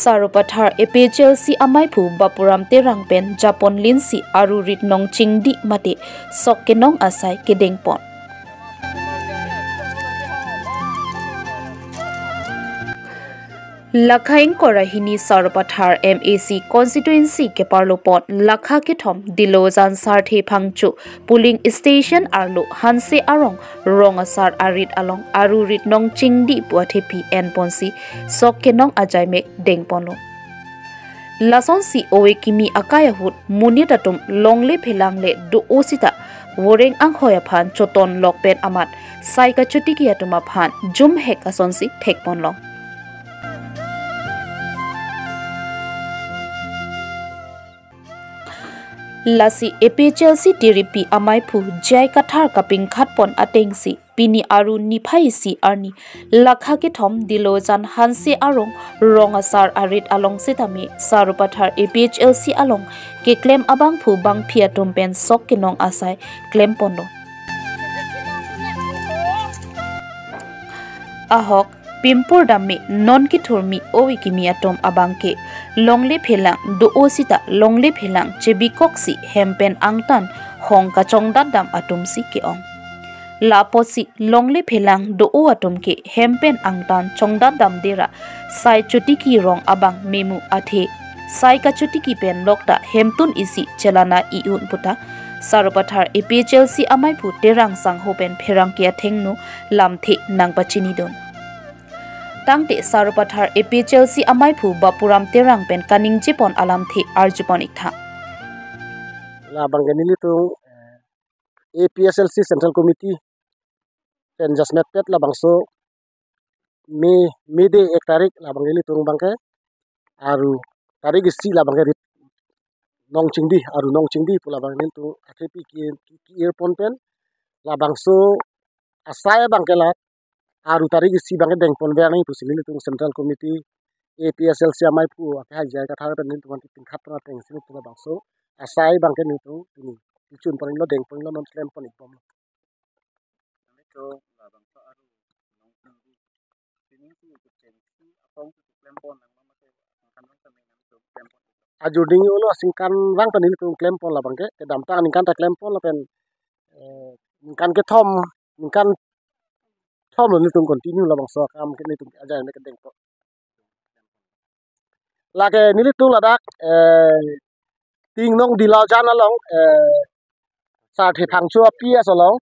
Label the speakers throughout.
Speaker 1: Sarupathar APHLC Amaipu Bapuram Terangpen Japon Linsi Aru Ritnong Chingdi Mate Sokkenong Asai Kedengpon Lakhaing Korahini Sarupathar MAC Constituency ke Parlopon Lakha Kithom Dilozan Sarthe Phangchu Pulling Station Arlo Hanse Arong Rongasar Arit Along Aru Ritnong Chingdi Puathepi N Ponsi Sokkenong Ajaimek Dengponlo Lason si owe kimi akayahut munitatum longle phelangle do osita woreng anghoya phan choton lokpen amat saika chutiki atuma phan jum hek asonsi thekponlong Lasi APHLC TRP Amaipu Jai Kathar Kaping Khatpon Atengsi Pini Aru Niphai Arni Lakha Kithom Dilozan Hanse Arong Rongasar Arit Along Sitami Sarupathar APHLC Along Ke Claim Abang Phu Bang Phiatum Pen Sok Kinong Asai Claim Pondo Ahok Pimpur Dami non kiturmi owi kimi atom abangke longle phelang do osita longle phelang chebi koksi hempen angtan hong ka chongdat dam atom si ke ong laposi longle phelang do o atom ke hempen angtan chongdat dam dera sai chutiki rong abang memu athe sai ka chutiki pen lokta hemtun isi chelana iun puta Sarupathar APHLC Amaipu terang sang hopen pherang kia thengnu lamthe nangpachini don Tangte Sarupathar APHLC Amaipu Bapuram Terang Pen Kaning Jepon Alamthi Arjupon Ikha
Speaker 2: Labang ganili tung APHLC Central Committee Pen Jasmet Pet labang so me de 1 tarik labang ganili tung bangke aru tarik isi labang ganili nong chingdi pu labang ganili tung akepi ki earphone pen labang so asaya bangke la Aru tarik isi bangke dengpon beanai pusilili tung Central Committee APHLC Amaipu akai jai kathar pen ning tung tingkhat na teng sini tung bangso asai bangke ning tung ini chun panin lo dengpon lo non claim pon ipom to labang sa aru nong tingdi sini tu kucengsi apong tu claim pon nang mamate kan nang kami nang tung claim pon ajuding ulo singkan bang pen tung claim pon labang ke dam ta ningkan ta claim pon la pen ningkan ke thom ningkan Thom lo nitung continue labang so kam ke nitung ajai mek deng po lage nilitung ladak ting nong dilaw jana long sa the thang chu apia so long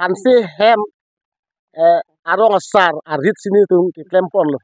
Speaker 2: hanse hem arong asar arit sini tung ki klempon lo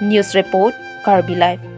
Speaker 1: News Report, Karbi Live.